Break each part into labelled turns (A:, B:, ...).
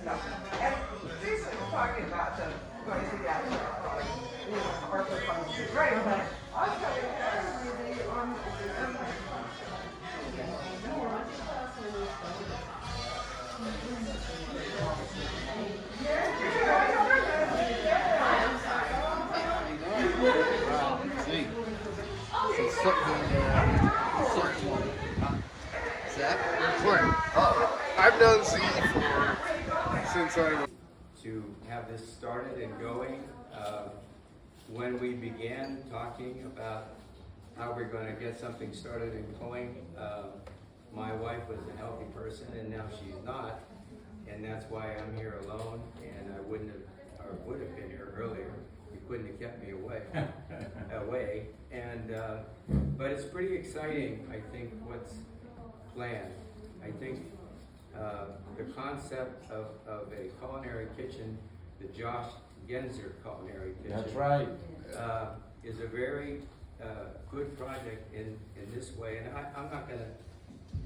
A: stuff. And Lisa was talking about the going to that, corporate funds is great, but I'll tell you, everybody on
B: I've known Z since I was
C: to have this started and going. When we began talking about how we're going to get something started and going, my wife was a healthy person and now she's not, and that's why I'm here alone, and I wouldn't have, or would have been here earlier. You couldn't have kept me away. And but it's pretty exciting, I think, what's planned. I think the concept of a culinary kitchen, the Josh Genzer Culinary Kitchen.
D: That's right.
C: Is a very good project in this way. And I'm not gonna,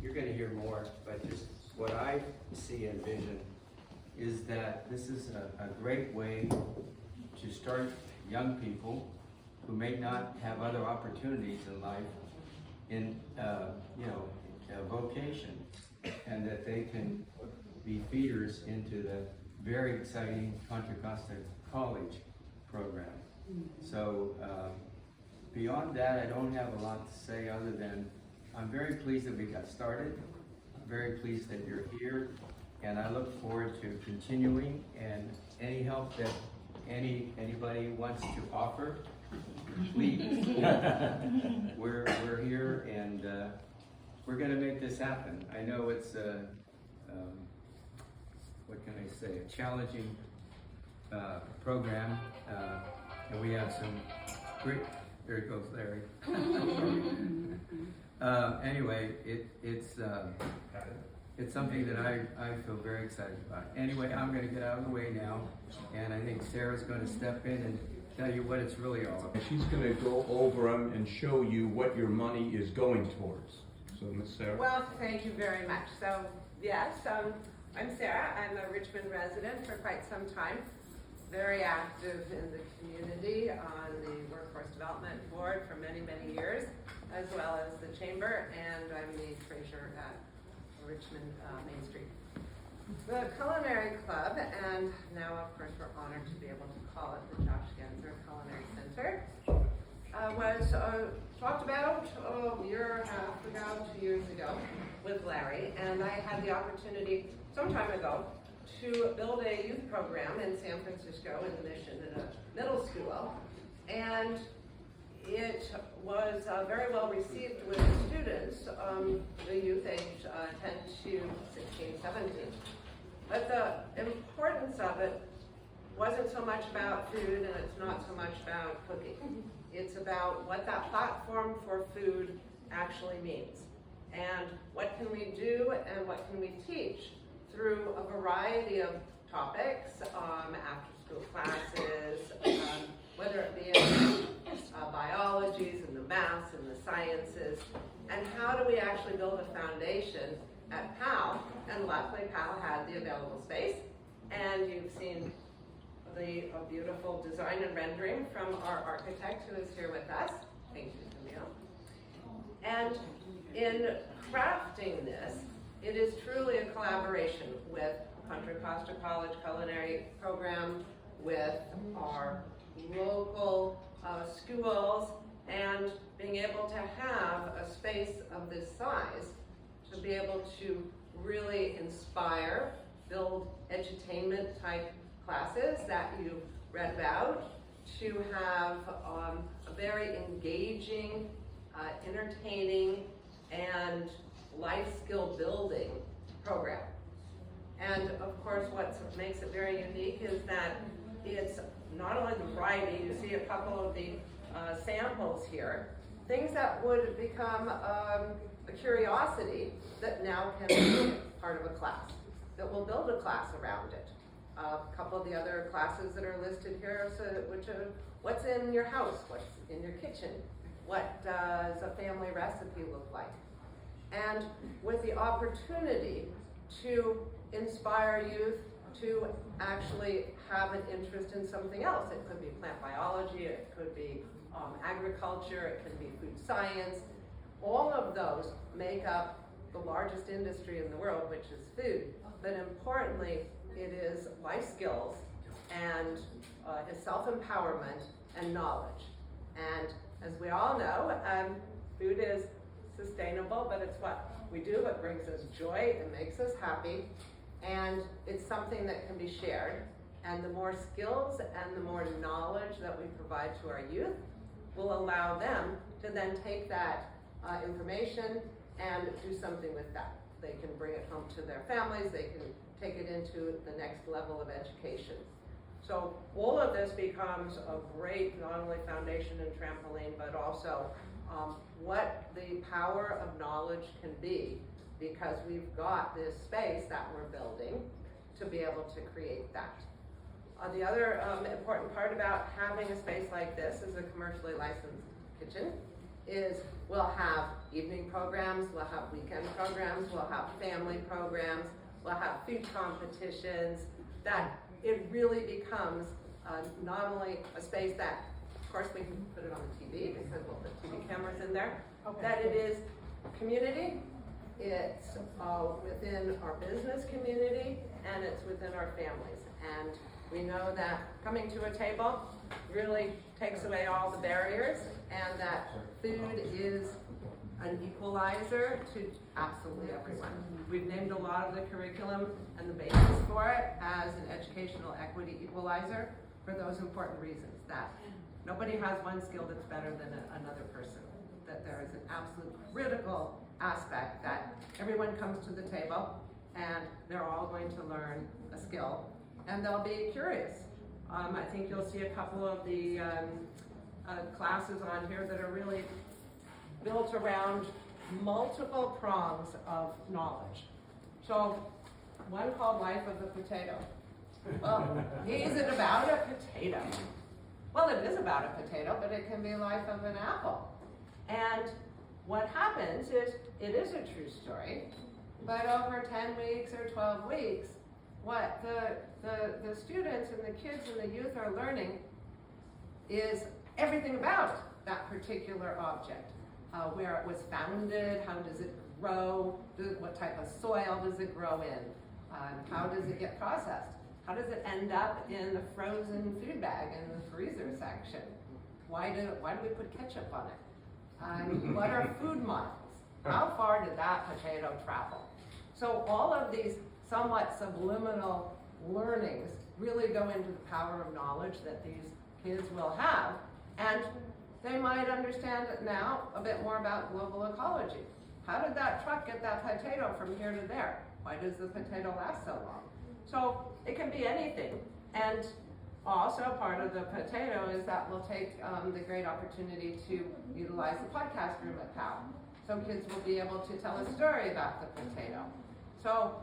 C: you're gonna hear more, but just what I see and vision is that this is a great way to start young people who may not have other opportunities in life in, a vocation, and that they can be feeders into the very exciting Contra Costa College program. So beyond that, I don't have a lot to say other than I'm very pleased that we got started. I'm very pleased that you're here, and I look forward to continuing, and any help that anybody wants to offer, please. We're here, and we're going to make this happen. I know it's what can I say, a challenging program, and we have some great, there goes Larry. Anyway, it's something that I feel very excited about. Anyway, I'm going to get out of the way now, and I think Sarah's going to step in and tell you what it's really all about.
D: She's going to go over them and show you what your money is going towards. So, Ms. Sarah.
A: Well, thank you very much. So, yes, I'm Sarah. I'm a Richmond resident for quite some time. Very active in the community on the Workforce Development Board for many, many years, as well as the Chamber, and I'm the treasurer at Richmond Main Street. The Culinary Club, and now of course we're honored to be able to call it the Josh Genzer Culinary Center, was talked about a year and a half ago, 2 years ago, with Larry, and I had the opportunity some time ago to build a youth program in San Francisco in the Mission in a middle school, and it was very well received with the students, the youth aged 10 to 16, 17. But the importance of it wasn't so much about food, and it's not so much about cooking. It's about what that platform for food actually means, and what can we do and what can we teach through a variety of topics, after-school classes, whether it be in biologies and the maths and the sciences, and how do we actually build a foundation at PAL, and luckily PAL had the available space, and you've seen the beautiful design and rendering from our architect who is here with us. Thank you, Camille. And in crafting this, it is truly a collaboration with Contra Costa College Culinary Program, with our local schools, and being able to have a space of this size to be able to really inspire, build edutainment type classes that you read about, to have a very engaging, entertaining, and life skill building program. And of course, what makes it very unique is that it's not only the variety, you see a couple of the samples here, things that would become a curiosity that now can be part of a class, that will build a class around it. A couple of the other classes that are listed here, so what's in your house, what's in your kitchen, what does a family recipe look like? And with the opportunity to inspire youth to actually have an interest in something else. It could be plant biology, it could be agriculture, it could be food science. All of those make up the largest industry in the world, which is food. But importantly, it is life skills and is self-empowerment and knowledge. And as we all know, food is sustainable, but it's what we do. It brings us joy, it makes us happy, and it's something that can be shared. And the more skills and the more knowledge that we provide to our youth will allow them to then take that information and do something with that. They can bring it home to their families, they can take it into the next level of education. So all of this becomes a great, not only foundation and trampoline, but also what the power of knowledge can be, because we've got this space that we're building to be able to create that. The other important part about having a space like this as a commercially licensed kitchen is we'll have evening programs, we'll have weekend programs, we'll have family programs, we'll have food competitions, that it really becomes not only a space that, of course, we can put it on the TV because we'll put TV cameras in there, that it is community, it's within our business community, and it's within our families. And we know that coming to a table really takes away all the barriers, and that food is an equalizer to absolutely everyone. We've named a lot of the curriculum and the basis for it as an educational equity equalizer for those important reasons, that nobody has one skill that's better than another person, that there is an absolute critical aspect that everyone comes to the table and they're all going to learn a skill and they'll be curious. I think you'll see a couple of the classes on here that are really built around multiple prongs of knowledge. So one called Life of the Potato. Well, is it about a potato? Well, it is about a potato, but it can be life of an apple. And what happens is, it is a true story, but over 10 weeks or 12 weeks, what the students and the kids and the youth are learning is everything about that particular object. Where it was founded, how does it grow, what type of soil does it grow in, how does it get processed, how does it end up in the frozen food bag in the freezer section, why do we put ketchup on it, what are food miles, how far did that potato travel. So all of these somewhat subliminal learnings really go into the power of knowledge that these kids will have, and they might understand it now a bit more about global ecology. How did that truck get that potato from here to there? Why does the potato last so long? So it can be anything. And also part of the potato is that we'll take the great opportunity to utilize the podcast room at PAL. So kids will be able to tell a story about the potato. So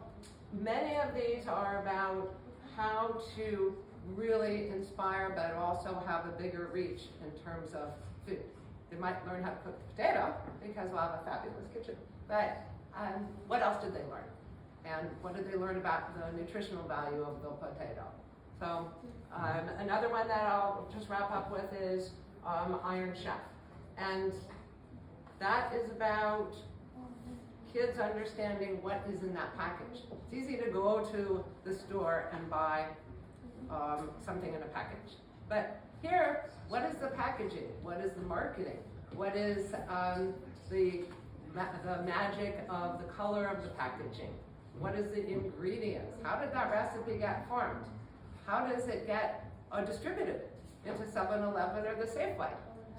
A: many of these are about how to really inspire, but also have a bigger reach in terms of food. They might learn how to cook the potato because we'll have a fabulous kitchen. But what else did they learn? And what did they learn about the nutritional value of the potato? So another one that I'll just wrap up with is Iron Chef. And that is about kids understanding what is in that package. It's easy to go to the store and buy something in a package. But here, what is the packaging? What is the marketing? What is the magic of the color of the packaging? What is the ingredients? How did that recipe get formed? How does it get distributed into 7-Eleven or the Safeway?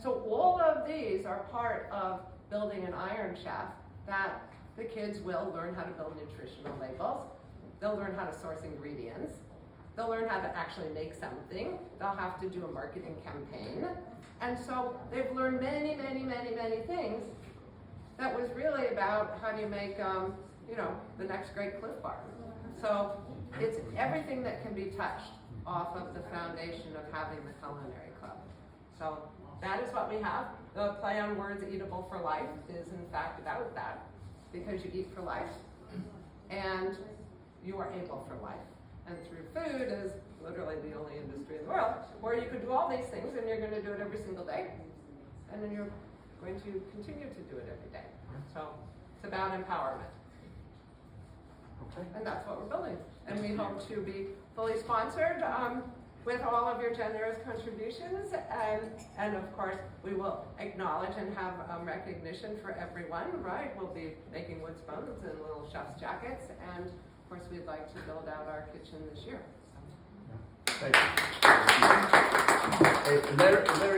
A: So all of these are part of building an Iron Chef, that the kids will learn how to build nutritional labels. They'll learn how to source ingredients. They'll learn how to actually make something. They'll have to do a marketing campaign. And so they've learned many, many, many, many things that was really about how do you make, the next great Cliff Bar. So it's everything that can be touched off of the foundation of having the Culinary Club. So that is what we have. The play on words, Eatable for Life, is in fact about that, because you eat for life and you are able for life and through food is literally the only industry in the world, or you could do all these things and you're going to do it every single day, and then you're going to continue to do it every day. So it's about empowerment.
E: Okay.
A: And that's what we're building. And we hope to be fully sponsored with all of your generous contributions. And of course, we will acknowledge and have recognition for everyone, right? We'll be making wood spoons and little chef's jackets. And of course, we'd like to build out our kitchen this year.
E: Thank you. Hey, and there